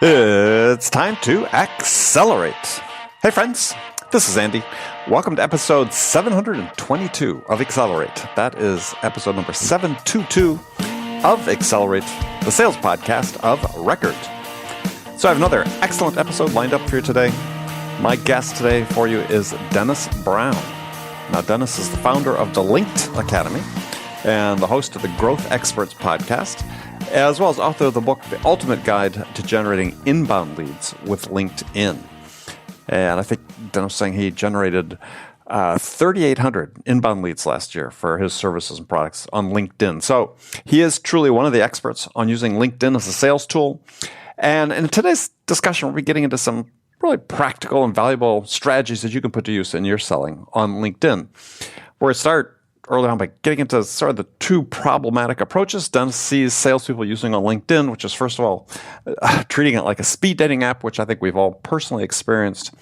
It's time to accelerate. Hey friends, this is Andy. Welcome to episode 722 of Accelerate. That is episode number 722 of Accelerate, the sales podcast of record. So I have another excellent episode lined up for you today. My guest today for you is Dennis Brown. Now, Dennis is the founder of the Linked Academy and the host of the Growth Experts podcast, as well as author of the book, The Ultimate Guide to Generating Inbound Leads with LinkedIn. And I think Dennis was saying he generated 3,800 inbound leads last year for his services and products on LinkedIn. So he is truly one of the experts on using LinkedIn as a sales tool. And in today's discussion, we'll be getting into some really practical and valuable strategies that you can put to use in your selling on LinkedIn. Where we start early on by getting into sort of the two problematic approaches Dennis sees salespeople using on LinkedIn, which is, first of all, treating it like a speed dating app, which I think we've all personally experienced,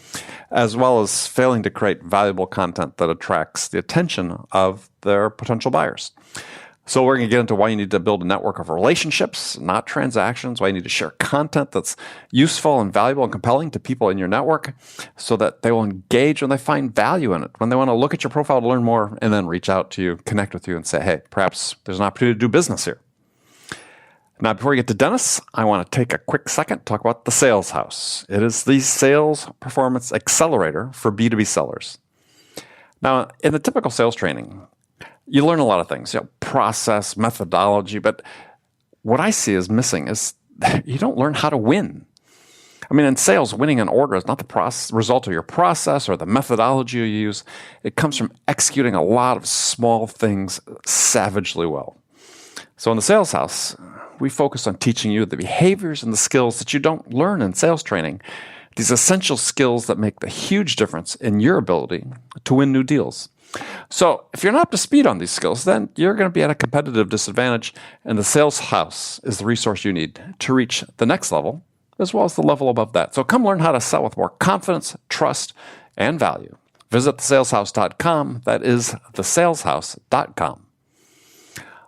as well as failing to create valuable content that attracts the attention of their potential buyers. So we're going to get into why you need to build a network of relationships, not transactions, why you need to share content that's useful and valuable and compelling to people in your network so that they will engage when they find value in it, when they want to look at your profile to learn more and then reach out to you, connect with you and say, hey, perhaps there's an opportunity to do business here. Now, before we get to Dennis, I want to take a quick second to talk about the Sales House. It is the sales performance accelerator for B2B sellers. Now, in the typical sales training, you learn a lot of things, process, methodology, but what I see is missing is you don't learn how to win. I mean, in sales, winning an order is not the result of your process or the methodology you use. It comes from executing a lot of small things savagely well. So in the Sales House, we focus on teaching you the behaviors and the skills that you don't learn in sales training, these essential skills that make the huge difference in your ability to win new deals. So if you're not up to speed on these skills, then you're going to be at a competitive disadvantage, and the Sales House is the resource you need to reach the next level, as well as the level above that. So come learn how to sell with more confidence, trust, and value. Visit thesaleshouse.com. That is thesaleshouse.com.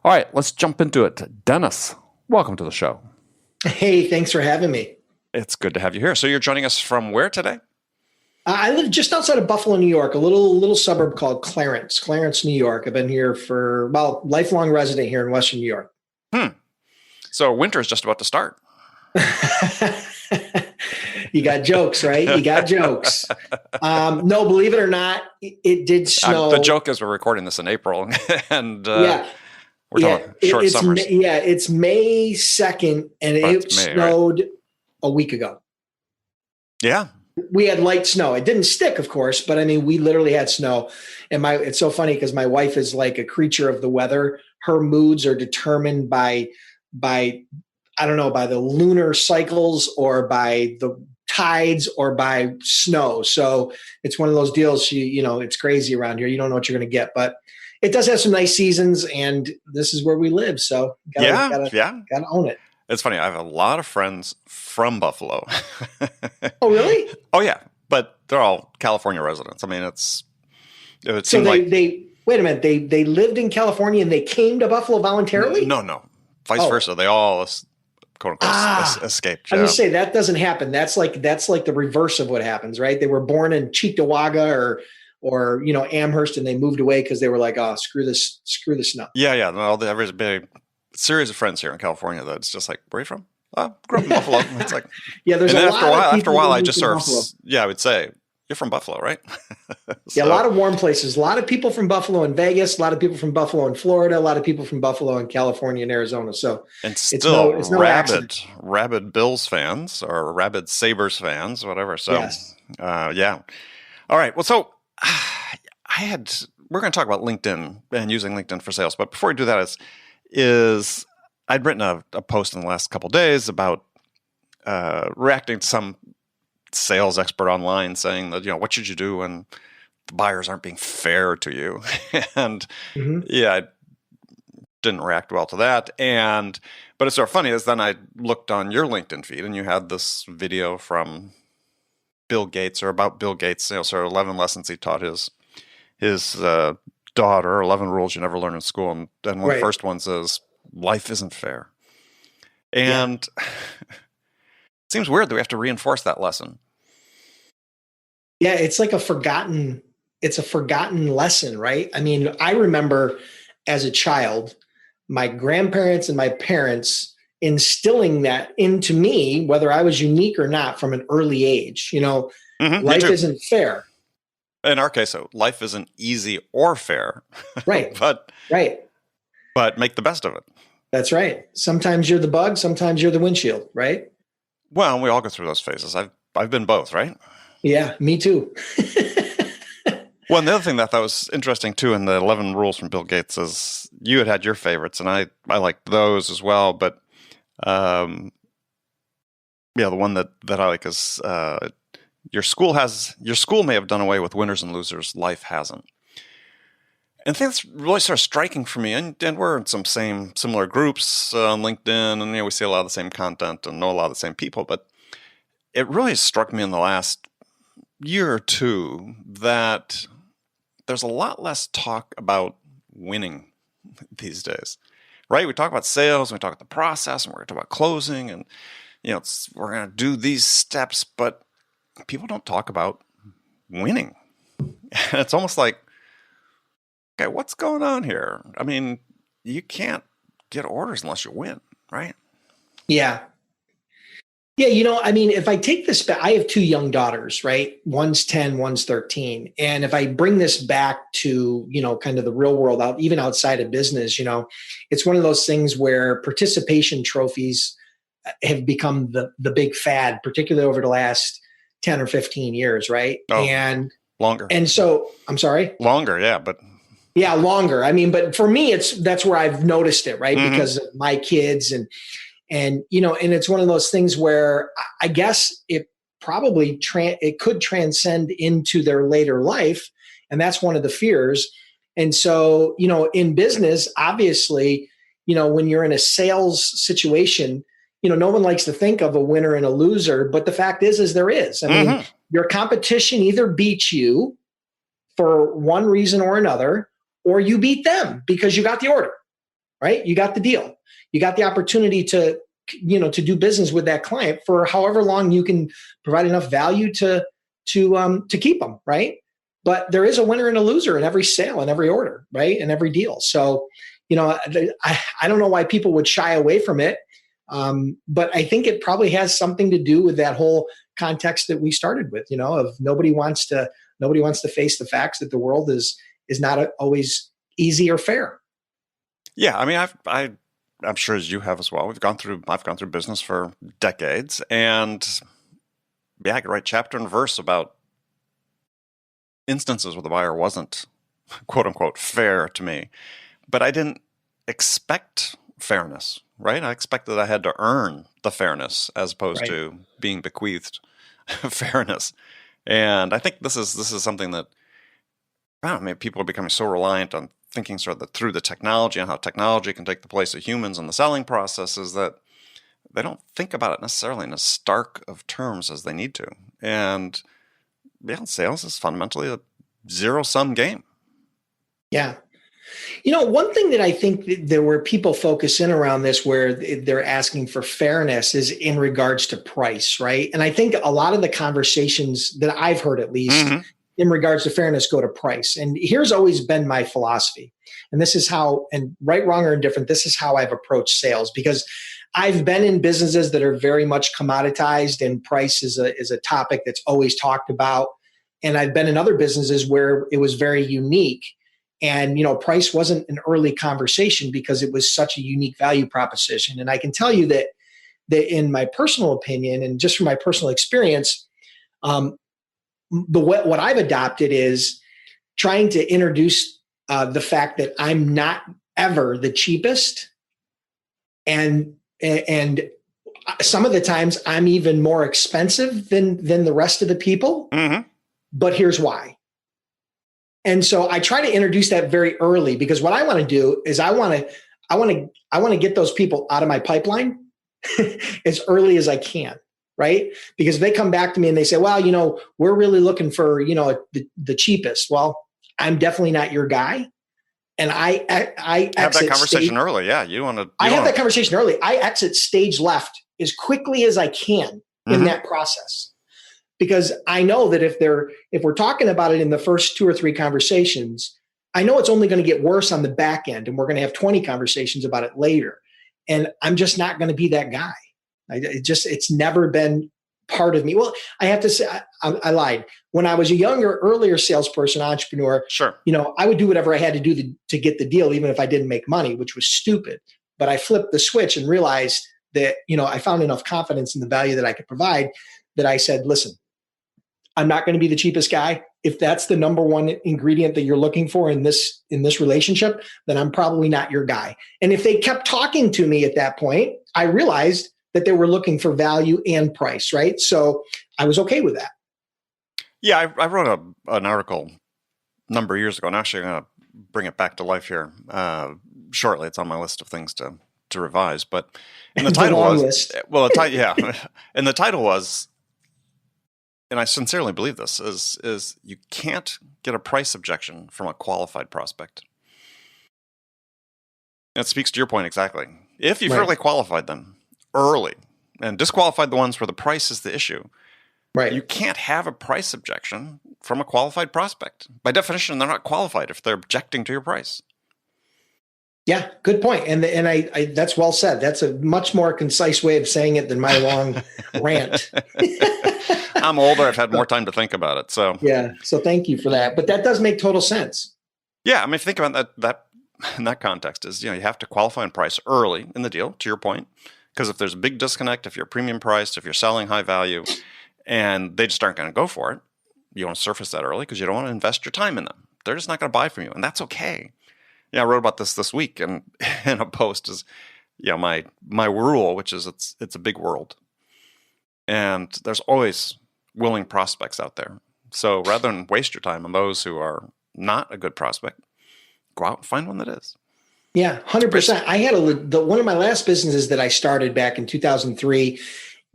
All right, let's jump into it. Dennis, welcome to the show. Hey, thanks for having me. It's good to have you here. So you're joining us from where today? I live just outside of Buffalo, New York, a little suburb called Clarence, New York. I've been here for, lifelong resident here in Western New York. So winter is just about to start. You got jokes, right? You got jokes. No, believe it or not, it did snow. The joke is we're recording this in April, and we're talking short summers. It's May 2nd, and it snowed a week ago. Yeah. We had light snow. It didn't stick, of course, but I mean, we literally had snow. And it's so funny because my wife is like a creature of the weather. Her moods are determined by I don't know, by the lunar cycles or by the tides or by snow. So it's one of those deals. It's crazy around here. You don't know what you're going to get, but it does have some nice seasons, and this is where we live. So gotta own it. It's funny. I have a lot of friends from Buffalo. Oh, really? Oh, yeah. But they're all California residents. I mean, it so they wait a minute. They lived in California and they came to Buffalo voluntarily? No. Vice versa. They all, quote unquote, escaped. I was going to say that doesn't happen. That's like the reverse of what happens, right? They were born in Cheektowaga or Amherst, and they moved away because they were like, oh, screw the snow. Yeah. No, there's a big series of friends here in California that's just like, where are you from? Oh, grew up in Buffalo. It's like, there's after a while, I just sort of, I would say, you're from Buffalo, right? So, a lot of warm places. A lot of people from Buffalo and Vegas. A lot of people from Buffalo and Florida. A lot of people from Buffalo and California and Arizona. So, and still it's no rabid Bills fans or rabid Sabres fans, whatever. So, yes. Yeah. All right. Well, so we're going to talk about LinkedIn and using LinkedIn for sales. But before we do that, is I'd written a post in the last couple of days about reacting to some sales expert online saying that, what should you do when the buyers aren't being fair to you? And I didn't react well to that. But it's sort of funny is then I looked on your LinkedIn feed and you had this video from Bill Gates or about Bill Gates, sort of 11 lessons he taught his daughter, 11 rules you never learn in school. And one of the first ones is life isn't fair. And it seems weird that we have to reinforce that lesson. Yeah, it's like it's a forgotten lesson, right? I mean, I remember as a child, my grandparents and my parents instilling that into me, whether I was unique or not, from an early age. Life isn't fair. In our case, so life isn't easy or fair. Right. Right. But make the best of it. That's right. Sometimes you're the bug, sometimes you're the windshield, right? Well, we all go through those phases. I've been both, right? Yeah, me too. Well, and the other thing that I thought was interesting too in the 11 rules from Bill Gates is you had your favorites, and I liked those as well. But the one that I like is your school may have done away with winners and losers, life hasn't. And I think that's really sort of striking for me. And we're in some similar groups on LinkedIn, and we see a lot of the same content and know a lot of the same people. But it really struck me in the last year or two that there's a lot less talk about winning these days, right? We talk about sales, and we talk about the process, and we're going to talk about closing, and we're going to do these steps, but people don't talk about winning. And it's almost like, okay, what's going on here? I mean, you can't get orders unless you win, right? Yeah. Yeah, I mean, if I take this back, I have two young daughters, right? One's 10, one's 13. And if I bring this back to, kind of the real world, even outside of business, it's one of those things where participation trophies have become the big fad, particularly over the last 10 or 15 years, right? Oh, and longer. And so, I'm sorry? Longer, yeah, but... Yeah, longer. I mean, but for me, that's where I've noticed it, right? Mm-hmm. Because of my kids and it's one of those things where I guess it probably it could transcend into their later life. And that's one of the fears. And so, in business, obviously, when you're in a sales situation, no one likes to think of a winner and a loser, but the fact is there is. I mean, your competition either beats you for one reason or another, or you beat them because you got the order, right? You got the deal. You got the opportunity to do business with that client for however long you can provide enough value to keep them, right? But there is a winner and a loser in every sale and every order, right? And every deal. So, I don't know why people would shy away from it. But I think it probably has something to do with that whole context that we started with, of nobody wants to face the facts that the world is not always easy or fair. Yeah. I mean, I'm sure as you have as well. I've gone through business for decades, and I could write chapter and verse about instances where the buyer wasn't quote unquote fair to me, but I didn't expect fairness, right? I expected I had to earn the fairness as opposed to being bequeathed fairness. And I think this is something that, people are becoming so reliant on thinking sort of through the technology and how technology can take the place of humans in the selling processes that they don't think about it necessarily in as stark of terms as they need to. And sales is fundamentally a zero-sum game. Yeah. One thing that I think there were people focus in around this where they're asking for fairness is in regards to price, right? And I think a lot of the conversations that I've heard, at least, in regards to fairness, go to price. And here's always been my philosophy. And this is how, and right, wrong, or indifferent, this is how I've approached sales, because I've been in businesses that are very much commoditized, and price is a topic that's always talked about. And I've been in other businesses where it was very unique. And, price wasn't an early conversation because it was such a unique value proposition. And I can tell you that in my personal opinion, and just from my personal experience, what I've adopted is trying to introduce the fact that I'm not ever the cheapest, and some of the times I'm even more expensive than the rest of the people. But here's why. And so I try to introduce that very early, because what I want to do is I want to get those people out of my pipeline as early as I can. Right? Because if they come back to me and they say, well, we're really looking for, the cheapest. Well, I'm definitely not your guy. and I have that exit conversation early. Yeah, I have that conversation early. I exit stage left as quickly as I can in that process, because I know that if we're talking about it in the first 2 or 3 conversations, I know it's only going to get worse on the back end, and we're going to have 20 conversations about it later. And I'm just not going to be that guy. It's never been part of me. Well, I have to say, I lied. When I was a younger, earlier salesperson, entrepreneur, sure, I would do whatever I had to do to get the deal, even if I didn't make money, which was stupid. But I flipped the switch and realized that, I found enough confidence in the value that I could provide that I said, listen, I'm not going to be the cheapest guy. If that's the number one ingredient that you're looking for in this relationship, then I'm probably not your guy. And if they kept talking to me at that point, I realized that they were looking for value and price, right? So I was okay with that. Yeah, I wrote an article a number of years ago, and actually I'm going to bring it back to life here shortly. It's on my list of things to revise. But and the title was list. Well, and the title was, and I sincerely believe this, is you can't get a price objection from a qualified prospect. And it speaks to your point exactly. If you've really qualified them early and disqualified the ones where the price is the issue, right? You can't have a price objection from a qualified prospect. By definition, they're not qualified if they're objecting to your price. Yeah, good point. And I that's well said. That's a much more concise way of saying it than my long rant. I'm older. I've had more time to think about it. So yeah. So thank you for that. But that does make total sense. Yeah. I mean, if you think about that in that context is, you have to qualify and price early in the deal, to your point, because if there's a big disconnect, if you're premium priced, if you're selling high value and they just aren't going to go for it, you want to surface that early because you don't want to invest your time in them. They're just not going to buy from you. And that's okay. Yeah. I wrote about this week and in a post is, my rule, which is it's a big world and there's always willing prospects out there. So rather than waste your time on those who are not a good prospect, go out and find one that is. Yeah, 100%. I had one of my last businesses that I started back in 2003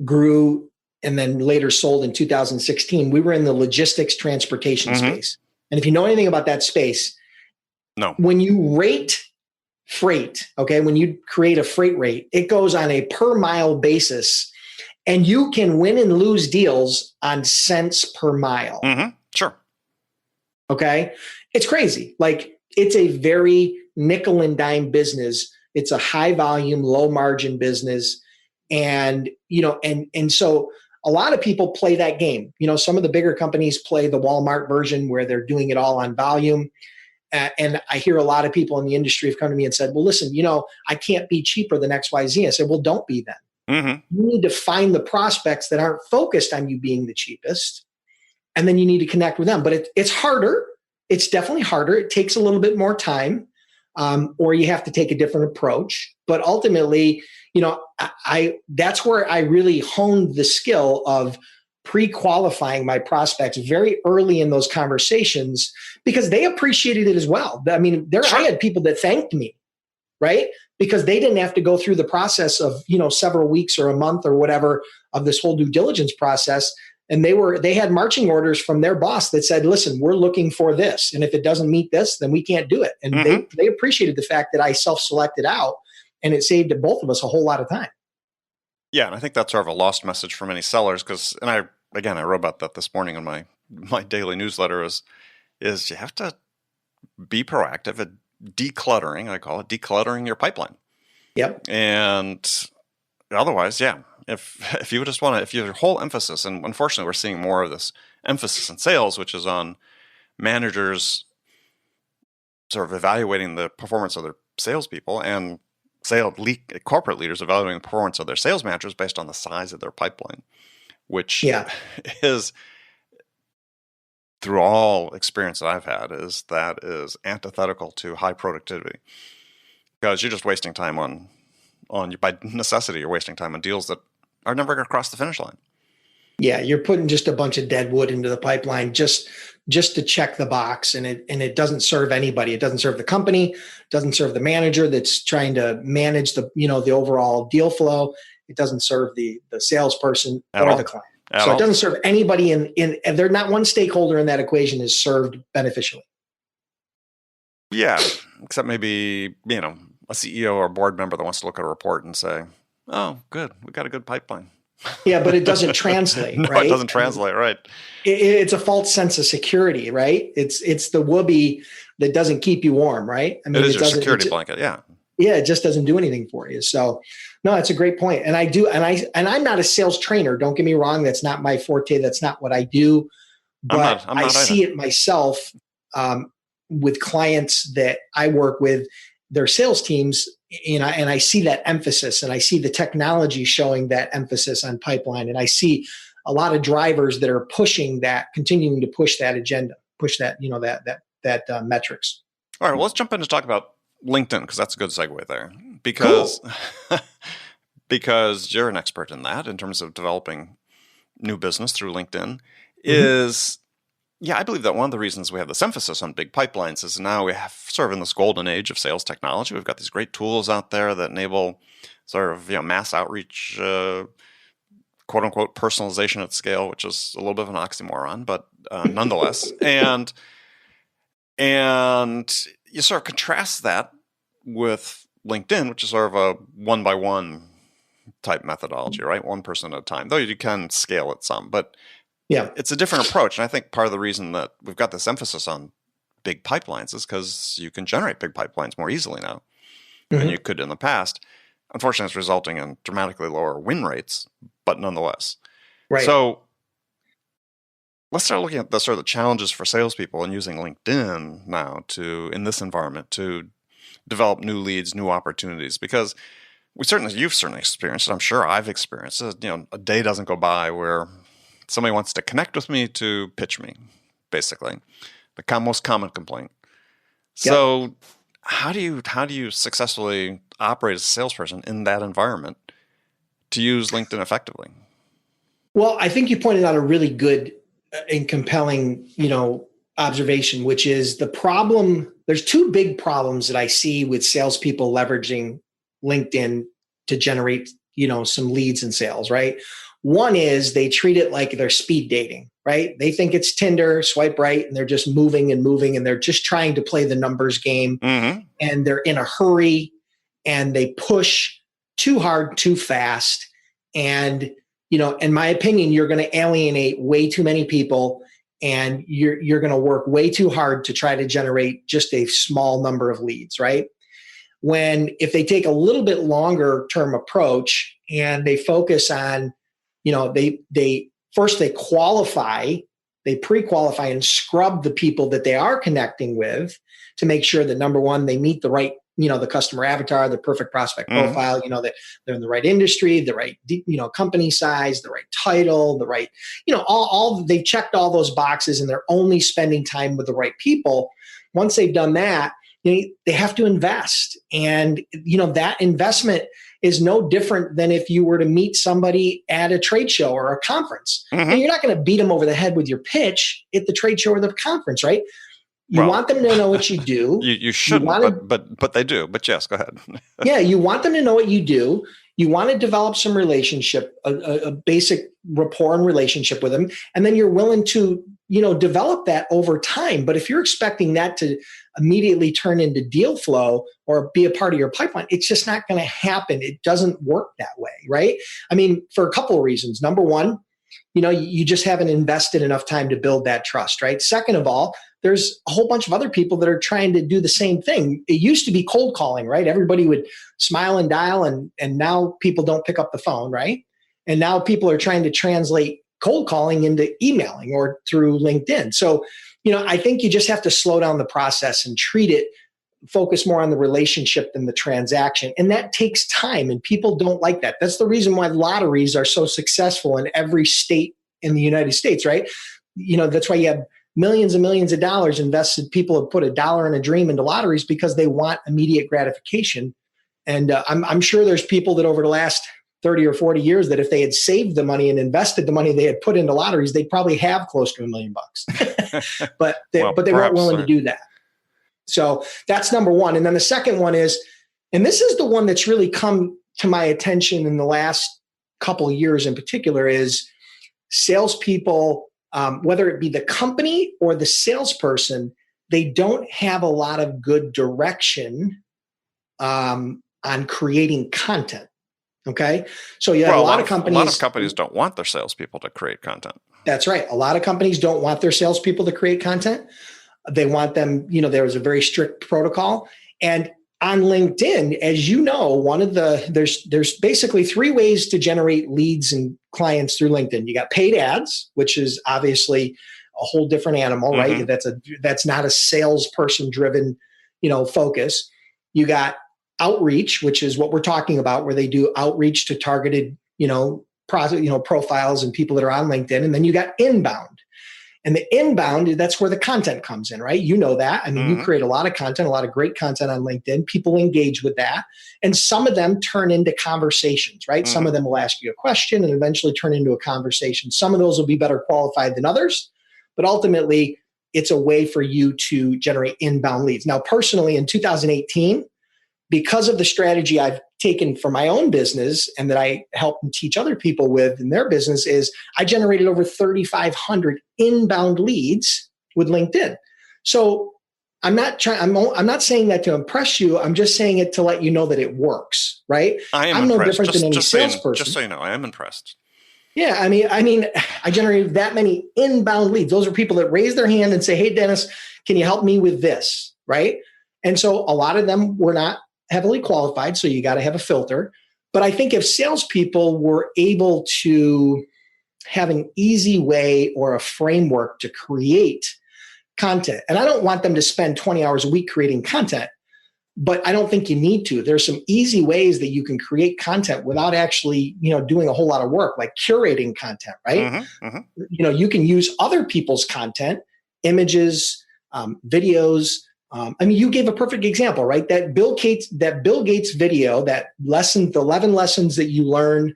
grew and then later sold in 2016. We were in the logistics transportation space. And if you know anything about that space, no. When you rate freight, okay, when you create a freight rate, it goes on a per mile basis. And you can win and lose deals on cents per mile. Sure. Okay. It's crazy. Like, it's a very nickel and dime business. It's a high volume, low margin business. And, and so a lot of people play that game. Some of the bigger companies play the Walmart version where they're doing it all on volume. And I hear a lot of people in the industry have come to me and said, well, listen, I can't be cheaper than XYZ. I said, well, don't be then. You need to find the prospects that aren't focused on you being the cheapest. And then you need to connect with them. But it's harder. It's definitely harder. It takes a little bit more time, or you have to take a different approach. But ultimately, that's where I really honed the skill of pre-qualifying my prospects very early in those conversations because they appreciated it as well. I mean, I had people that thanked me, right? Because they didn't have to go through the process of, several weeks or a month or whatever of this whole due diligence process. And they had marching orders from their boss that said, listen, we're looking for this. And if it doesn't meet this, then we can't do it. And they appreciated the fact that I self-selected out, and it saved both of us a whole lot of time. Yeah. And I think that's sort of a lost message for many sellers and I wrote about that this morning in my daily newsletter is you have to be proactive at decluttering. I call it decluttering your pipeline. Yep. And otherwise, yeah, if you just want to, if your whole emphasis, and unfortunately we're seeing more of this emphasis in sales, which is on managers sort of evaluating the performance of their salespeople and corporate leaders evaluating the performance of their sales managers based on the size of their pipeline, which is, through all experience that I've had, is antithetical to high productivity, because you're just wasting time on by necessity. You're wasting time on deals that are never going to cross the finish line. Yeah, you're putting just a bunch of dead wood into the pipeline just to check the box, and it doesn't serve anybody. It doesn't serve the company, it doesn't serve the manager that's trying to manage the overall deal flow. It doesn't serve the salesperson or the client. So it doesn't serve anybody and they're not one stakeholder in that equation is served beneficially. Yeah, except maybe, a CEO or a board member that wants to look at a report and say, oh, good, we got a good pipeline. Yeah, but it doesn't translate, No, it right? doesn't translate, right? It's a false sense of security, right? It's the whoopee that doesn't keep you warm, right? I It mean, is it your doesn't. security blanket, yeah. Yeah, it just doesn't do anything for you. So, no, it's a great point. And I do, and I'm not a sales trainer. Don't get me wrong. That's not my forte. That's not what I do. But I'm I not see either. it myself with clients that I work with, their sales teams, and I see that emphasis, and I see the technology showing that emphasis on pipeline, and I see a lot of drivers that are pushing that, continuing to push that agenda, push that, metrics. All right, well, let's jump in to talk about LinkedIn, because that's a good segue there. Because Cool. because you're an expert in that in terms of developing new business through LinkedIn Mm-hmm. is, yeah, I believe that one of the reasons we have this emphasis on big pipelines is now we have sort of in this golden age of sales technology. We've got these great tools out there that enable sort of mass outreach, quote unquote personalization at scale, which is a little bit of an oxymoron, but nonetheless. And you sort of contrast that with LinkedIn, which is sort of a one-by-one type methodology, right? One person at a time, though you can scale it some, but Yeah. it's a different approach. And I think part of the reason that we've got this emphasis on big pipelines is because you can generate big pipelines more easily now than you Mm-hmm. could in the past. Unfortunately, it's resulting in dramatically lower win rates, but nonetheless. Right. So let's start looking at the sort of the challenges for salespeople and using LinkedIn now in this environment to develop new leads, new opportunities, because you've certainly experienced it. I'm sure I've experienced it. A day doesn't go by where somebody wants to connect with me to pitch me, basically, the most common complaint. Yep. So how do you successfully operate as a salesperson in that environment to use LinkedIn effectively? Well, I think you pointed out a really good and compelling, observation, which is the problem. There's two big problems that I see with salespeople leveraging LinkedIn to generate, some leads and sales, right? One is they treat it like they're speed dating, right? They think it's Tinder, swipe right, and they're just moving and moving, and they're just trying to play the numbers game, Mm-hmm. and they're in a hurry, and they push too hard, too fast. And, in my opinion, you're going to alienate way too many people, and you're going to work way too hard to try to generate just a small number of leads, right? When if they take a little bit longer term approach and they focus on, they first they qualify, they pre-qualify and scrub the people that they are connecting with to make sure that number one, they meet the right, the customer avatar, the perfect prospect Mm-hmm. profile, that they're in the right industry, the right, company size, the right title, the right, all they've checked all those boxes and they're only spending time with the right people. Once they've done that, they have to invest. And, that investment is no different than if you were to meet somebody at a trade show or a conference. Mm-hmm. And you're not going to beat them over the head with your pitch at the trade show or the conference, right? You want them to know what you do. You shouldn't, but they do. But yes, go ahead. Yeah, you want them to know what you do. You want to develop some relationship, a basic rapport and relationship with them, and then you're willing to, develop that over time. But if you're expecting that to immediately turn into deal flow or be a part of your pipeline, it's just not going to happen. It doesn't work that way, right? I mean, for a couple of reasons. Number one, you just haven't invested enough time to build that trust, right? Second of all, there's a whole bunch of other people that are trying to do the same thing. It used to be cold calling, right? Everybody would smile and dial, and now people don't pick up the phone, right? And now people are trying to translate cold calling into emailing or through LinkedIn. So, I think you just have to slow down the process and treat it, focus more on the relationship than the transaction. And that takes time, and people don't like that. That's the reason why lotteries are so successful in every state in the United States, right? That's why you have millions and millions of dollars invested. People have put $1 in a dream into lotteries because they want immediate gratification. And I'm sure there's people that over the last 30 or 40 years that if they had saved the money and invested the money they had put into lotteries, they'd probably have close to $1 million. but they weren't willing to do that. So that's number one. And then the second one is, and this is the one that's really come to my attention in the last couple of years in particular, is salespeople, whether it be the company or the salesperson, they don't have a lot of good direction on creating content. Okay. So you have a lot of companies. A lot of companies don't want their salespeople to create content. That's right. A lot of companies don't want their salespeople to create content. They want them, there's a very strict protocol. And on LinkedIn, as you know, there's basically 3 ways to generate leads and clients through LinkedIn. You got paid ads, which is obviously a whole different animal, right? That's not a salesperson driven, focus. You got outreach, which is what we're talking about, where they do outreach to targeted, profiles and people that are on LinkedIn. And then you got inbound. And the inbound, that's where the content comes in, right? You know that. I mean, you create a lot of content, a lot of great content on LinkedIn. People engage with that. And some of them turn into conversations, right? Some of them will ask you a question and eventually turn into a conversation. Some of those will be better qualified than others. But ultimately, it's a way for you to generate inbound leads. Now, personally, in 2018, because of the strategy I've taken for my own business and that I help and teach other people with in their business, is I generated over 3,500 inbound leads with LinkedIn. So I'm not saying that to impress you. I'm just saying it to let you know that it works, right? I'm no different than any salesperson. Just so you know, I am impressed. Yeah, I mean, I generated that many inbound leads. Those are people that raise their hand and say, "Hey, Dennis, can you help me with this?" Right? And so a lot of them were not heavily qualified, so you got to have a filter. But I think if salespeople were able to have an easy way or a framework to create content, and I don't want them to spend 20 hours a week creating content, but I don't think you need to. There's some easy ways that you can create content without actually, doing a whole lot of work, like curating content, right? You can use other people's content, images, videos. You gave a perfect example, right? That Bill Gates video, the 11 lessons that you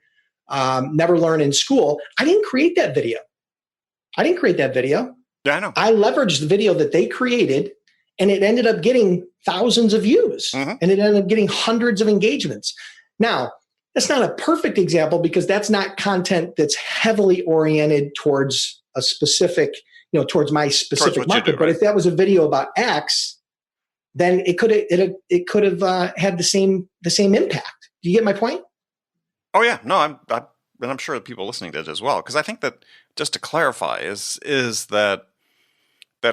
never learn in school. I didn't create that video. Yeah, I know. I leveraged the video that they created, and it ended up getting thousands of views, and it ended up getting hundreds of engagements. Now, that's not a perfect example because that's not content that's heavily oriented towards a specific, towards my specific market. But if that was a video about X, then it could have had the same impact. Do you get my point? Oh yeah, no, I'm sure that people listening did as well. Because I think that, just to clarify, is that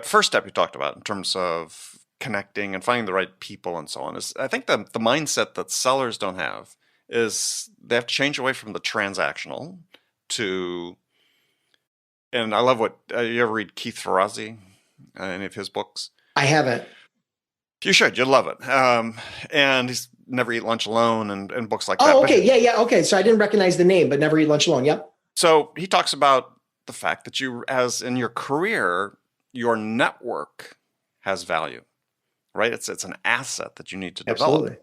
first step you talked about in terms of connecting and finding the right people and so on, is I think the mindset that sellers don't have is they have to change away from the transactional to, and I love what, you ever read Keith Ferrazzi, any of his books? I haven't. You should. You'll love it. And he's Never Eat Lunch Alone and books like that. Oh, okay. Yeah. Okay. So I didn't recognize the name, but Never Eat Lunch Alone. Yep. So he talks about the fact that as in your career, your network has value, right? It's an asset that you need to develop. Absolutely.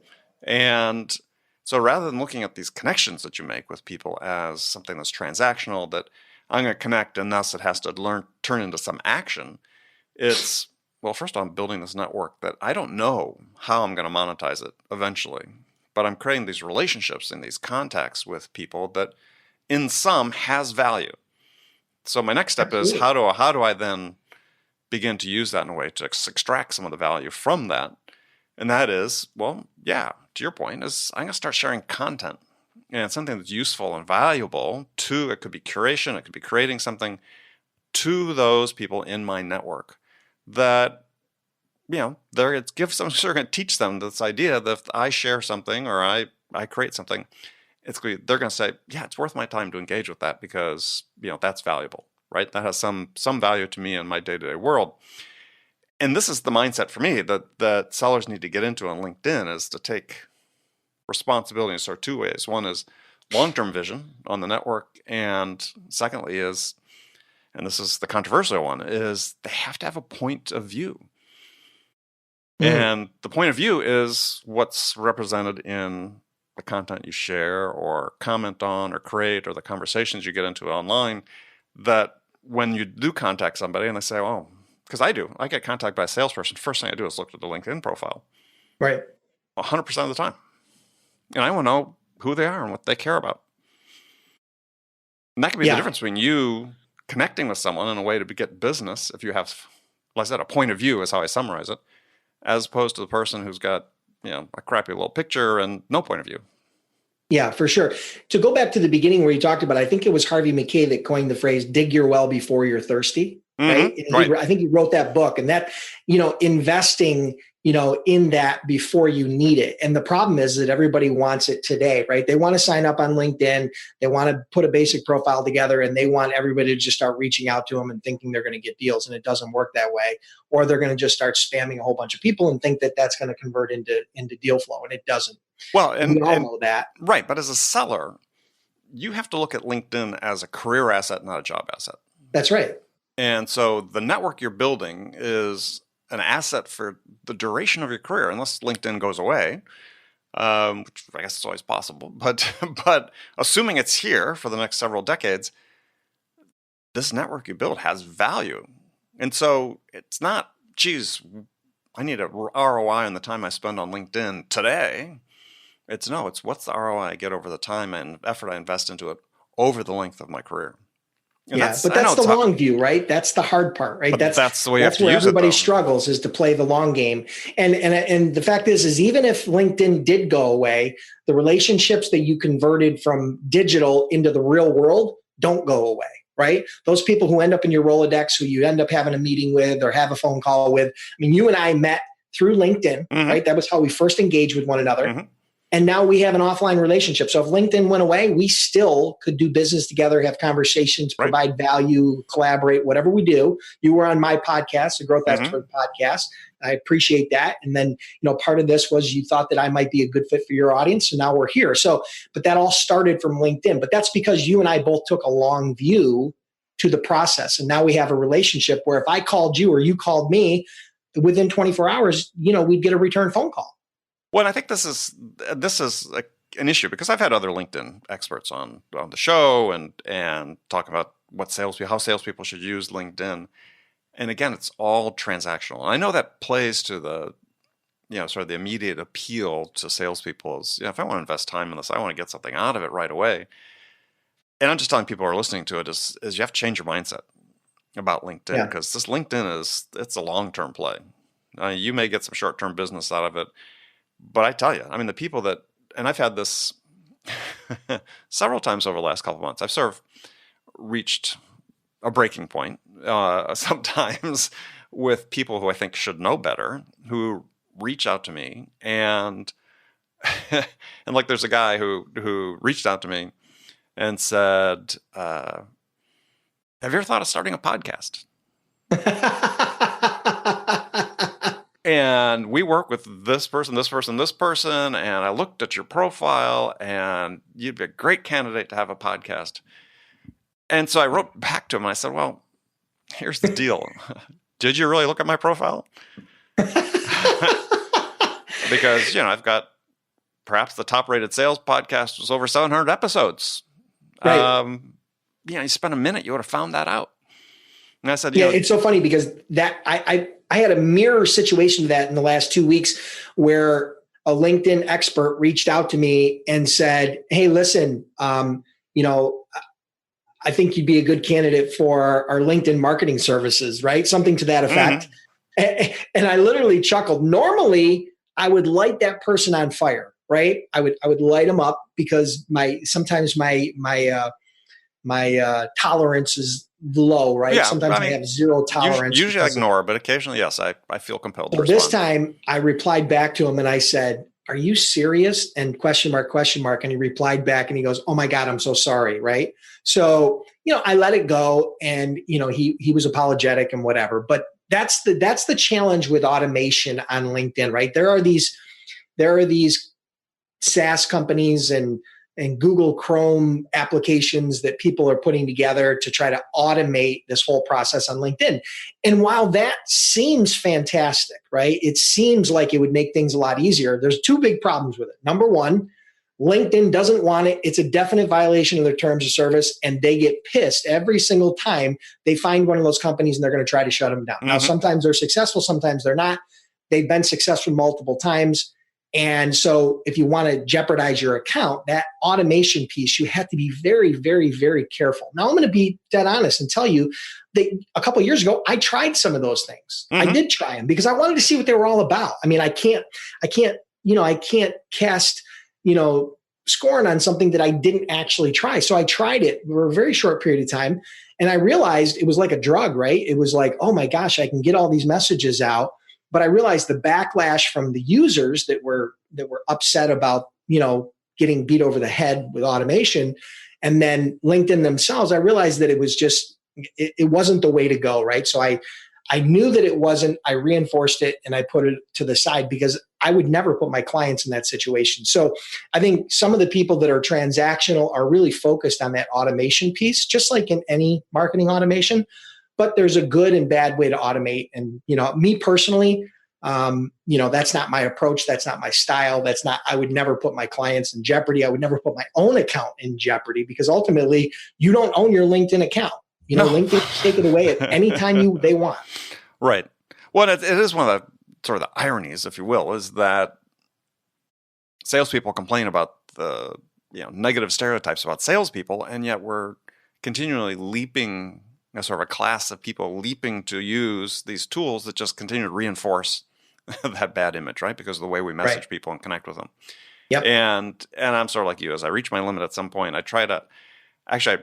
And so rather than looking at these connections that you make with people as something that's transactional, that I'm going to connect and thus it has to turn into some action, it's, well, first I'm building this network that I don't know how I'm going to monetize it eventually, but I'm creating these relationships and these contacts with people that in some has value. So my next step is how do I then begin to use that in a way to extract some of the value from that? And that is, well, yeah, to your point, is I'm going to start sharing content and something that's useful and valuable to, it could be curation, it could be creating something to those people in my network that, they're going to teach them this idea that if I share something or I create something, they're going to say, yeah, it's worth my time to engage with that because, that's valuable, right? That has some value to me in my day-to-day world. And this is the mindset for me that sellers need to get into on LinkedIn, is to take responsibility in sort of 2 ways. One is long-term vision on the network. And secondly is, and this is the controversial one, is they have to have a point of view. And the point of view is what's represented in the content you share or comment on or create, or the conversations you get into online, that when you do contact somebody and they say, oh, because I get contacted by a salesperson, first thing I do is look at the LinkedIn profile. Right. 100% of the time. And I want to know who they are and what they care about. And that can be the difference between you connecting with someone in a way to get business, if you have like I said, a point of view is how I summarize it, as opposed to the person who's got, a crappy little picture and no point of view. Yeah, for sure. To go back to the beginning where you talked about, I think it was Harvey Mackay that coined the phrase, dig your well before you're thirsty. Right. Right. I think he wrote that book, and that, investing, in that before you need it. And the problem is that everybody wants it today, right? They want to sign up on LinkedIn. They want to put a basic profile together, and they want everybody to just start reaching out to them and thinking they're going to get deals. And it doesn't work that way. Or they're going to just start spamming a whole bunch of people and think that that's going to convert into deal flow. And it doesn't. Well, and we all know that. Right. But as a seller, you have to look at LinkedIn as a career asset, not a job asset. That's right. And so the network you're building is an asset for the duration of your career, unless LinkedIn goes away, which I guess is always possible. But assuming it's here for the next several decades, this network you build has value. And so it's not, geez, I need a ROI on the time I spend on LinkedIn today. It's what's the ROI I get over the time and effort I invest into it over the length of my career. And but that's the long view, right? That's the hard part, right? That's the way you have to where use everybody it, struggles, is to play the long game. And the fact is even if LinkedIn did go away, the relationships that you converted from digital into the real world don't go away, right? Those people who end up in your Rolodex, who you end up having a meeting with or have a phone call with. I mean, you and I met through LinkedIn, right? That was how we first engaged with one another. And now we have an offline relationship. So if LinkedIn went away, we still could do business together, have conversations, provide value, collaborate, whatever we do. You were on my podcast, the Growth Expert podcast. I appreciate that. And then, part of this was you thought that I might be a good fit for your audience. So now we're here. But that all started from LinkedIn. But that's because you and I both took a long view to the process. And now we have a relationship where if I called you or you called me, within 24 hours, we'd get a return phone call. Well, I think this is an issue because I've had other LinkedIn experts on the show and talk about how salespeople should use LinkedIn. And again, it's all transactional. And I know that plays to the, sort of the immediate appeal to salespeople is, if I want to invest time in this, I want to get something out of it right away. And I'm just telling people who are listening to it is you have to change your mindset about LinkedIn because this LinkedIn it's a long-term play. You may get some short-term business out of it. But I tell you, I mean, the people that, and I've had this several times over the last couple of months, I've sort of reached a breaking point sometimes with people who I think should know better, who reach out to me and like there's a guy who reached out to me and said, have you ever thought of starting a podcast? And we work with this person, and I looked at your profile, and you'd be a great candidate to have a podcast. And so I wrote back to him, and I said, well, here's the deal. Did you really look at my profile? Because, I've got perhaps the top-rated sales podcast was over 700 episodes. Right. You spent a minute, you would have found that out. And I said, it's so funny because that I had a mirror situation to that in the last 2 weeks where a LinkedIn expert reached out to me and said, hey, listen, I think you'd be a good candidate for our LinkedIn marketing services, right? Something to that effect. And I literally chuckled. Normally, I would light that person on fire, right? I would light them up because sometimes my tolerance is low, right? Yeah, sometimes I have zero tolerance. Usually I ignore, but occasionally, yes, I feel compelled to respond. This time I replied back to him and I said, are you serious? And question mark. And he replied back and he goes, oh my God, I'm so sorry. Right. So, I let it go and, he was apologetic and whatever, but that's the challenge with automation on LinkedIn, right? There are these SaaS companies and Google Chrome applications that people are putting together to try to automate this whole process on LinkedIn. And while that seems fantastic, right? It seems like it would make things a lot easier. There's two big problems with it. Number one, LinkedIn doesn't want it. It's a definite violation of their terms of service, and they get pissed every single time they find one of those companies and they're going to try to shut them down. Now, sometimes they're successful, sometimes they're not. They've been successful multiple times. And so if you want to jeopardize your account, that automation piece, you have to be very, very, very careful. Now, I'm going to be dead honest and tell you that a couple of years ago, I tried some of those things. I did try them because I wanted to see what they were all about. I mean, I can't cast, scorn on something that I didn't actually try. So I tried it for a very short period of time. And I realized it was like a drug, right? It was like, oh my gosh, I can get all these messages out. But I realized the backlash from the users that were upset about, getting beat over the head with automation, and then LinkedIn themselves, I realized that it was just, it wasn't the way to go, right? So I knew that it wasn't, I reinforced it and I put it to the side because I would never put my clients in that situation. So I think some of the people that are transactional are really focused on that automation piece, just like in any marketing automation. But there's a good and bad way to automate. And, me personally, that's not my approach. That's not my style. I would never put my clients in jeopardy. I would never put my own account in jeopardy because ultimately you don't own your LinkedIn account. No. LinkedIn can take it away at any time they want. Right. Well, it is one of the sort of the ironies, if you will, is that salespeople complain about the negative stereotypes about salespeople, and yet we're continually leaping, sort of a class of people leaping to use these tools that just continue to reinforce that bad image, right? Because of the way we message people and connect with them. Yep. And I'm sort of like you. As I reach my limit at some point, I try to actually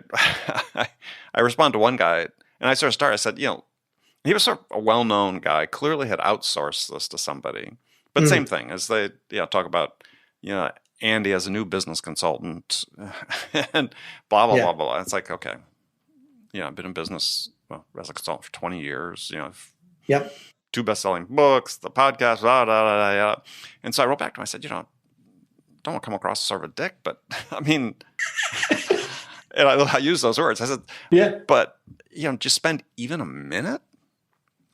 I respond to one guy, and I sort of I said, he was sort of a well-known guy, clearly had outsourced this to somebody. But same thing as they talk about, Andy as a new business consultant and blah, blah, blah, blah. It's like, okay, I've been in business as a consultant for 20 years, Yep. 2 best-selling books, the podcast, blah, blah, blah, blah. And so I wrote back to him, I said, don't want to come across as sort of a dick, but I mean, and I use those words. I said, yeah, but, just spend even a minute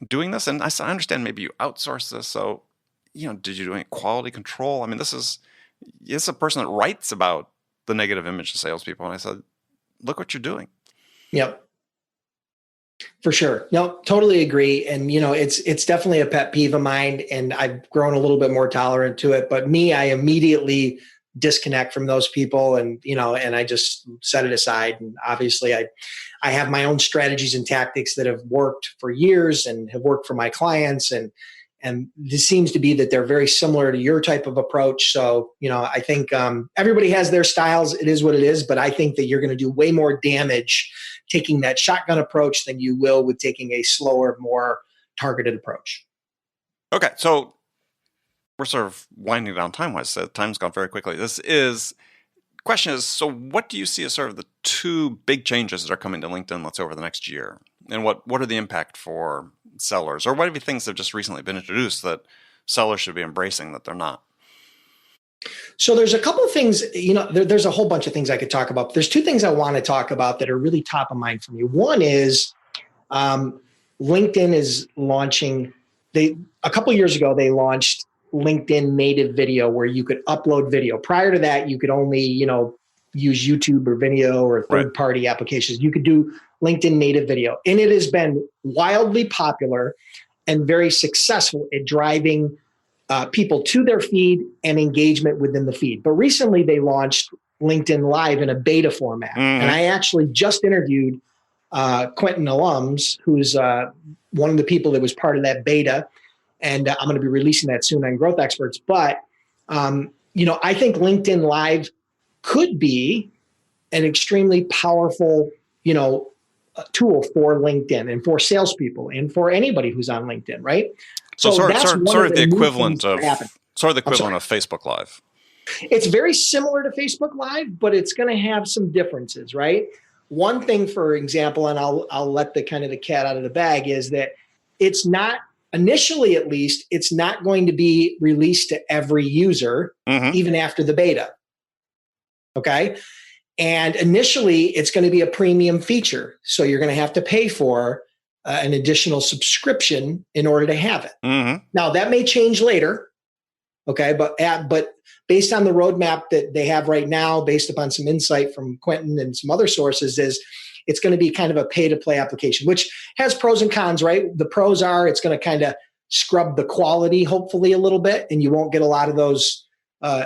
doing this. And I said, I understand maybe you outsource this. So, did you do any quality control? I mean, this is a person that writes about the negative image of salespeople. And I said, look what you're doing. Yep. For sure. No, totally agree. And, it's definitely a pet peeve of mine, and I've grown a little bit more tolerant to it. But I immediately disconnect from those people and, and I just set it aside. And obviously I have my own strategies and tactics that have worked for years and have worked for my clients. And this seems to be that they're very similar to your type of approach. So, I think everybody has their styles. It is what it is. But I think that you're going to do way more damage taking that shotgun approach than you will with taking a slower, more targeted approach. Okay. So we're sort of winding down time-wise. So time's gone very quickly. Question is, so what do you see as sort of the 2 big changes that are coming to LinkedIn, let's say, over the next year? And what are the impact for sellers? Or what are the things that have just recently been introduced that sellers should be embracing that they're not? So there's a couple of things, there's a whole bunch of things I could talk about. But there's 2 things I want to talk about that are really top of mind for me. One is LinkedIn is launching, a couple of years ago, they launched LinkedIn native video where you could upload video. Prior to that, you could only, use YouTube or Vimeo or third-party applications. You could do LinkedIn native video. And it has been wildly popular and very successful at driving people to their feed and engagement within the feed. But recently they launched LinkedIn Live in a beta format. And I actually just interviewed Quentin Alums, who's one of the people that was part of that beta. And I'm going to be releasing that soon on Growth Experts. But, I think LinkedIn Live could be an extremely powerful, tool for LinkedIn and for salespeople and for anybody who's on LinkedIn, right? So sort of the equivalent of Facebook Live. It's very similar to Facebook Live, but it's going to have some differences, right? One thing, for example, and I'll let the cat out of the bag, is that it's not, initially at least, it's not going to be released to every user, even after the beta. Okay. And initially it's going to be a premium feature. So you're going to have to pay for an additional subscription in order to have it. Now that may change later. Okay. But based on the roadmap that they have right now, based upon some insight from Quentin and some other sources, is it's going to be kind of a pay-to-play application, which has pros and cons, right? The pros are it's going to kind of scrub the quality, hopefully, a little bit, and you won't get a lot of those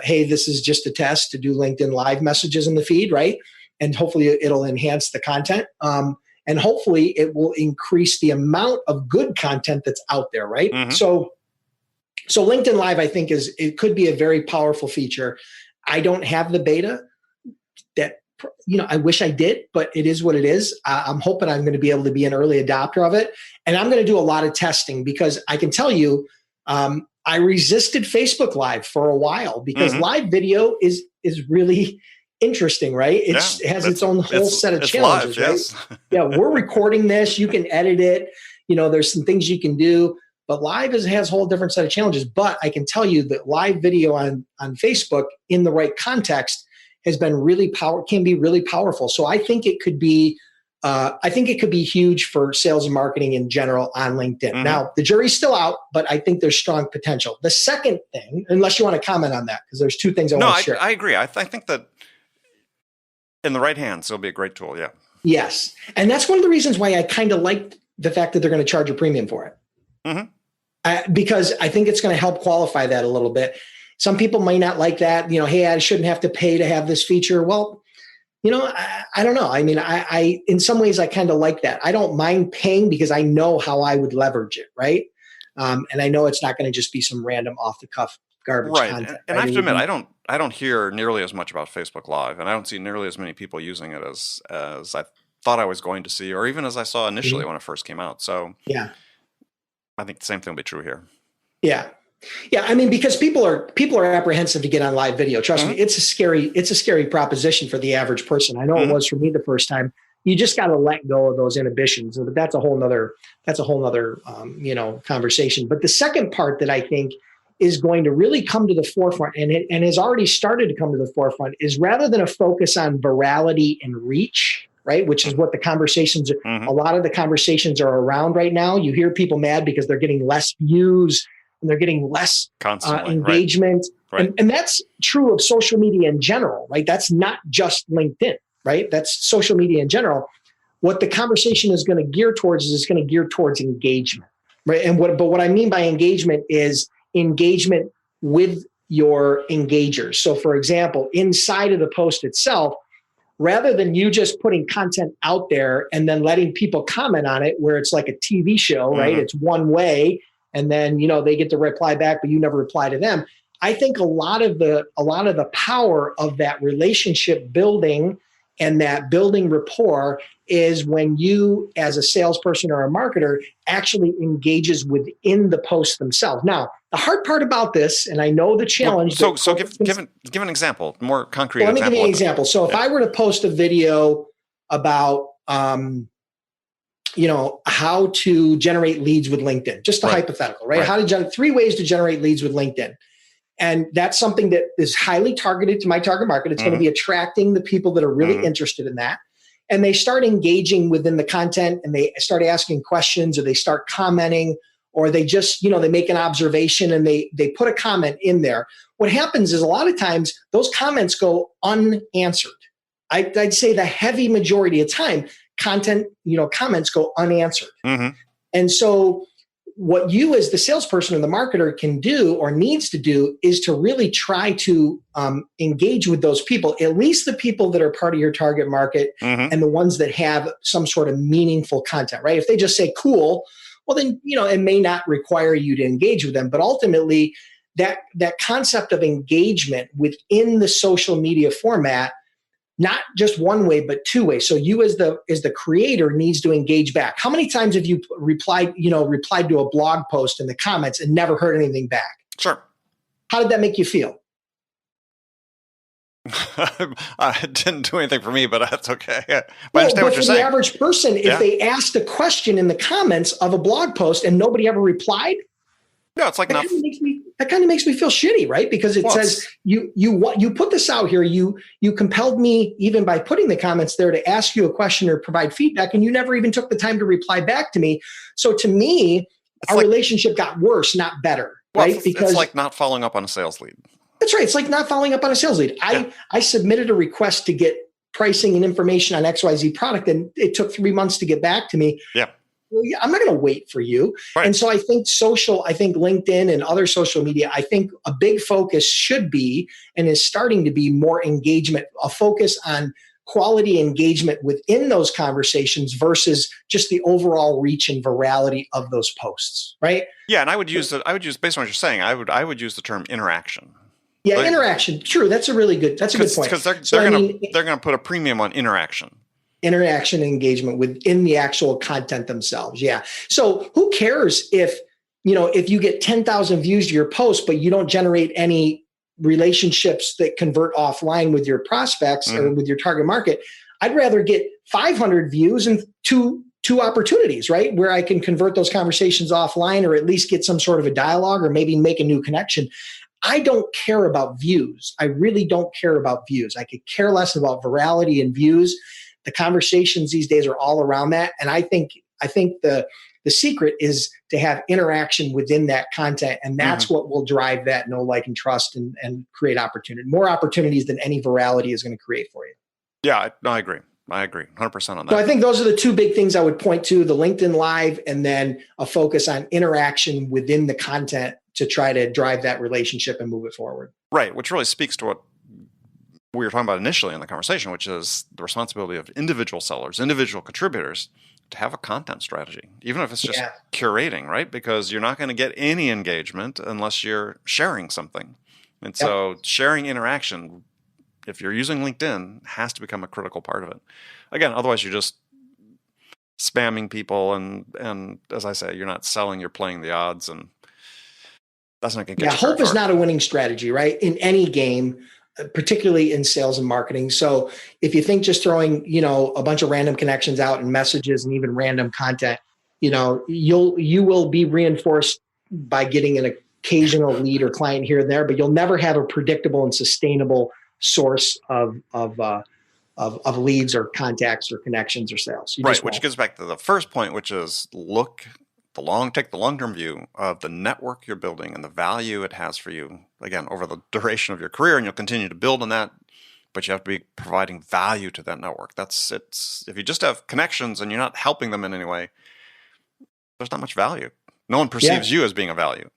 hey, this is just a test to do LinkedIn Live messages in the feed, right? And hopefully it'll enhance the content. And hopefully it will increase the amount of good content that's out there, right? Mm-hmm. So LinkedIn Live, I think, it could be a very powerful feature. I don't have the beta that, I wish I did, but it is what it is. I'm hoping I'm going to be able to be an early adopter of it. And I'm going to do a lot of testing because I can tell you, I resisted Facebook Live for a while because live video is really interesting, right? It has its own whole set of challenges, live, right? Yes. Yeah, we're recording this. You can edit it. There's some things you can do, but live has a whole different set of challenges. But I can tell you that live video on Facebook in the right context has been can be really powerful. So I think it could be huge for sales and marketing in general on LinkedIn. Mm-hmm. Now, the jury's still out, but I think there's strong potential. The second thing, unless you want to comment on that, because there's two things I want to share. I agree. I think that in the right hands, it'll be a great tool. Yeah. Yes. And that's one of the reasons why I kind of like the fact that they're going to charge a premium for it. Mm-hmm. Because I think it's going to help qualify that a little bit. Some people might not like that. Hey, I shouldn't have to pay to have this feature. Well, I don't know. I mean, I in some ways, I kind of like that. I don't mind paying because I know how I would leverage it, right? And I know it's not going to just be some random off-the-cuff garbage content. And I have to admit, I don't hear nearly as much about Facebook Live, and I don't see nearly as many people using it as I thought I was going to see, or even as I saw initially when it first came out. So yeah, I think the same thing will be true here. Yeah. Yeah, I mean, because people are apprehensive to get on live video. Trust me, it's a scary proposition for the average person. I know it was for me the first time. You just got to let go of those inhibitions, but that's a whole nother conversation. But the second part that I think is going to really come to the forefront, and has already started to come to the forefront, is rather than a focus on virality and reach, right, which is what the conversations, a lot of the conversations are around right now. You hear people mad because they're getting less views and they're getting less engagement. Right. And that's true of social media in general, right? That's not just LinkedIn, right? That's social media in general. What the conversation is going to gear towards is going to gear towards engagement, right? But what I mean by engagement is engagement with your engagers. So for example, inside of the post itself, rather than you just putting content out there and then letting people comment on it where it's like a TV show, right? It's one way. And then, they get to reply back, but you never reply to them. I think a lot of the power of that relationship building and that building rapport is when you, as a salesperson or a marketer, actually engages within the posts themselves. Now, the hard part about this, and I know the challenge. So give an example, more concrete. Let me give you an example. So if I were to post a video about, how to generate leads with LinkedIn, just a hypothetical, right? How to generate 3 ways to generate leads with LinkedIn. And that's something that is highly targeted to my target market. It's going to be attracting the people that are really interested in that. And they start engaging within the content and they start asking questions or they start commenting or they just, they make an observation and they put a comment in there. What happens is a lot of times those comments go unanswered. I'd say the heavy majority of time, comments go unanswered. And so what you as the salesperson or the marketer can do or needs to do is to really try to engage with those people, at least the people that are part of your target market and the ones that have some sort of meaningful content, right? If they just say cool, well then, it may not require you to engage with them, but ultimately that concept of engagement within the social media format, not just one way, but 2 ways. So you as the creator needs to engage back. How many times have you replied to a blog post in the comments and never heard anything back? Sure. How did that make you feel? It didn't do anything for me, but that's okay. But I understand what you're saying. For the average person, if they asked a question in the comments of a blog post and nobody ever replied, no, it's like that kind of makes me feel shitty, right? Because it says you put this out here, you compelled me even by putting the comments there to ask you a question or provide feedback, and you never even took the time to reply back to me. So to me, our relationship got worse, not better, right? Because it's like not following up on a sales lead. That's right. It's like not following up on a sales lead. I submitted a request to get pricing and information on XYZ product, and it took 3 months to get back to me. Yeah. I'm not going to wait for you. Right. And so I think LinkedIn and other social media, I think a big focus should be, and is starting to be, more engagement, a focus on quality engagement within those conversations versus just the overall reach and virality of those posts, right? Yeah, and I would use based on what you're saying, I would use the term interaction. Yeah, like, interaction. True. That's a good point. Because they're going to put a premium on interaction. Interaction and engagement within the actual content themselves. Yeah. So who cares if you get 10,000 views to your post, but you don't generate any relationships that convert offline with your prospects or with your target market? I'd rather get 500 views and two opportunities, right? Where I can convert those conversations offline, or at least get some sort of a dialogue, or maybe make a new connection. I don't care about views. I really don't care about views. I could care less about virality and views. The conversations these days are all around that. And I think the secret is to have interaction within that content. And that's what will drive that know, like, and trust, and create opportunity, more opportunities than any virality is going to create for you. Yeah, I agree. I agree 100% on that. So I think those are the two big things I would point to: the LinkedIn Live, and then a focus on interaction within the content to try to drive that relationship and move it forward. Right, which really speaks to what we were talking about initially in the conversation, which is the responsibility of individual sellers, individual contributors, to have a content strategy, even if it's just curating, right? Because you're not going to get any engagement unless you're sharing something. And so sharing interaction, if you're using LinkedIn, has to become a critical part of it. Again, otherwise you're just spamming people, and as I say, you're not selling, you're playing the odds, and that's not going to get you. Hope is not a winning strategy, right? In any game, particularly in sales and marketing. So if you think just throwing, a bunch of random connections out and messages and even random content, you will be reinforced by getting an occasional lead or client here and there, but you'll never have a predictable and sustainable source of leads or contacts or connections or sales. Right, which gets back to the first point, which is take the long-term view of the network you're building and the value it has for you, again, over the duration of your career, and you'll continue to build on that, but you have to be providing value to that network. If you just have connections and you're not helping them in any way, there's not much value. No one perceives you as being of value.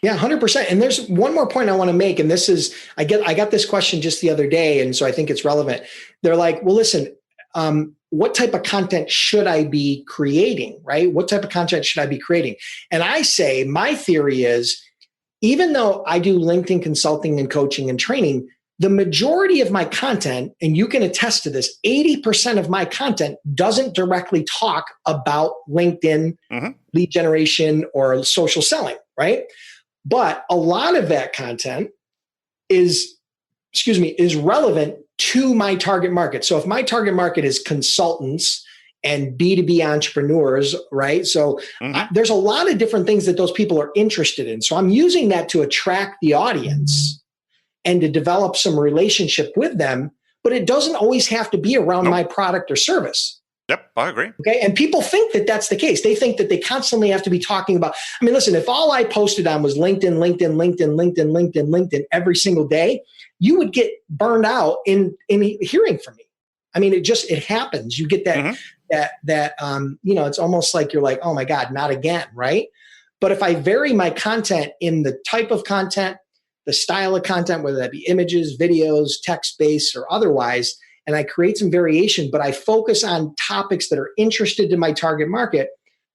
Yeah, 100%. And there's one more point I want to make, and this is, I got this question just the other day, and so I think it's relevant. They're like, well, listen, what type of content should I be creating, right? What type of content should I be creating? And I say, my theory is, even though I do LinkedIn consulting and coaching and training, the majority of my content, and you can attest to this, 80% of my content doesn't directly talk about LinkedIn lead generation or social selling, right? But a lot of that content is relevant to my target market. So if my target market is consultants and B2B entrepreneurs, right? So there's a lot of different things that those people are interested in. So I'm using that to attract the audience and to develop some relationship with them, but it doesn't always have to be around my product or service. Yep, I agree. Okay. And people think that that's the case. They think that they constantly have to be talking about, listen, if all I posted on was LinkedIn every single day, you would get burned out in hearing from me. It happens. You get that, it's almost like you're like, oh my God, not again. Right. But if I vary my content in the type of content, the style of content, whether that be images, videos, text-based or otherwise, and I create some variation, but I focus on topics that are interested in my target market,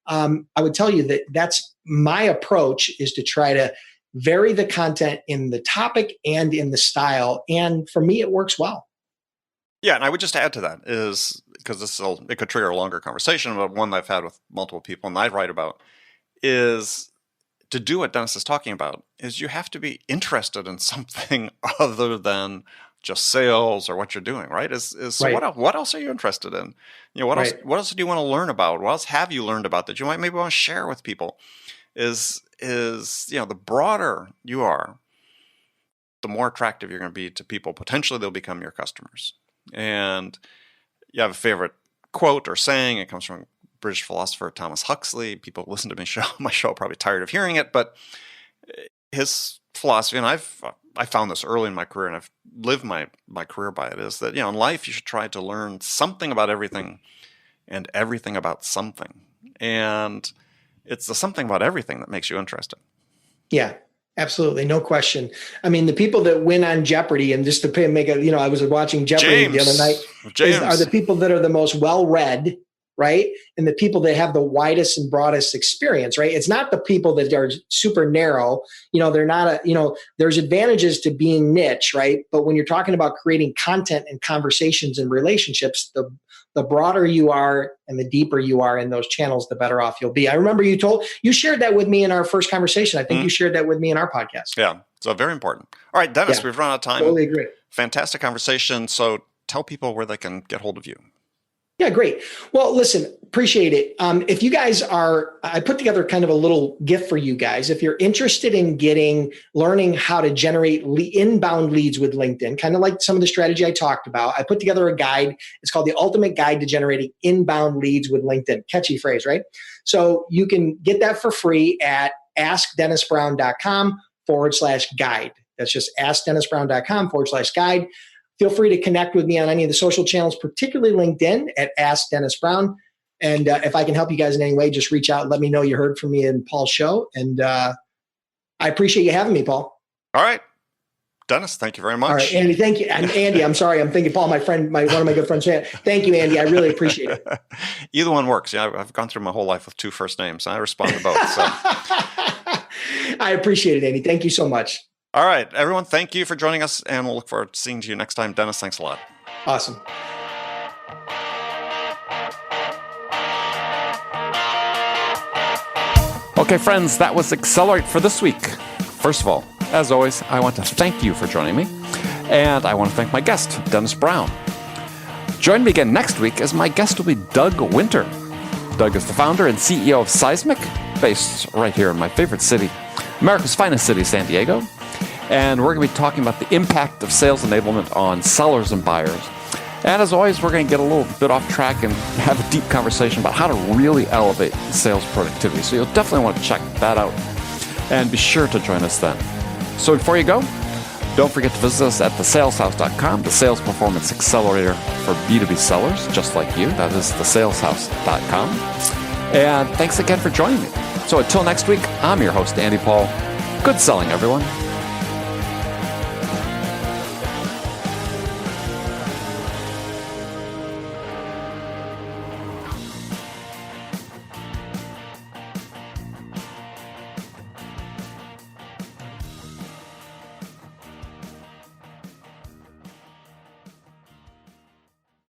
I would tell you that that's my approach, is to try to vary the content in the topic and in the style. And for me, it works well. Yeah, and I would just add to that is, because it could trigger a longer conversation, but one that I've had with multiple people and I write about, is to do what Dennis is talking about, is you have to be interested in something other than just sales or what you're doing, right? Right. What else are you interested in? What else do you want to learn about? What else have you learned about that you might maybe want to share with people? The broader you are, the more attractive you're going to be to people. Potentially they'll become your customers. And you have a favorite quote or saying, it comes from British philosopher Thomas Huxley. People who listen to my show are probably tired of hearing it, but his philosophy, and I found this early in my career, and I've lived my career by it, is that in life you should try to learn something about everything and everything about something. and it's the something about everything that makes you interesting. Yeah, absolutely. No question. I mean, the people that win on Jeopardy, and just to make a, I was watching Jeopardy the other night, are the people that are the most well-read, right? And the people that have the widest and broadest experience, right? It's not the people that are super narrow. They're not there's advantages to being niche, right? But when you're talking about creating content and conversations and relationships, the broader you are and the deeper you are in those channels, the better off you'll be. I remember you shared that with me in our first conversation. I think you shared that with me in our podcast. Yeah. So very important. All right, Dennis, we've run out of time. Totally agree. Fantastic conversation. So tell people where they can get hold of you. Yeah, great. Well, listen, appreciate it. If you guys I put together kind of a little gift for you guys. If you're interested in learning how to generate inbound leads with LinkedIn, kind of like some of the strategy I talked about, I put together a guide. It's called The Ultimate Guide to Generating Inbound Leads with LinkedIn. Catchy phrase, right? So you can get that for free at askdennisbrown.com/guide. That's just askdennisbrown.com/guide. Feel free to connect with me on any of the social channels, particularly LinkedIn at Ask Dennis Brown. And if I can help you guys in any way, just reach out and let me know you heard from me in Paul's show. And I appreciate you having me, Paul. All right. Dennis, thank you very much. All right, Andy, thank you. And Andy, I'm sorry. I'm thinking Paul, my friend, one of my good friends. Thank you, Andy. I really appreciate it. Either one works. Yeah, I've gone through my whole life with 2 first names, and I respond to both. So. I appreciate it, Andy. Thank you so much. All right, everyone, thank you for joining us, and we'll look forward to seeing you next time. Dennis, thanks a lot. Awesome. Okay, friends, that was Accelerate for this week. First of all, as always, I want to thank you for joining me, and I want to thank my guest, Dennis Brown. Join me again next week as my guest will be Doug Winter. Doug is the founder and CEO of Seismic, based right here in my favorite city, America's finest city, San Diego. And we're going to be talking about the impact of sales enablement on sellers and buyers. And as always, we're going to get a little bit off track and have a deep conversation about how to really elevate sales productivity. So you'll definitely want to check that out. And be sure to join us then. So before you go, don't forget to visit us at thesaleshouse.com, the sales performance accelerator for B2B sellers, just like you. That is thesaleshouse.com. And thanks again for joining me. So until next week, I'm your host, Andy Paul. Good selling, everyone.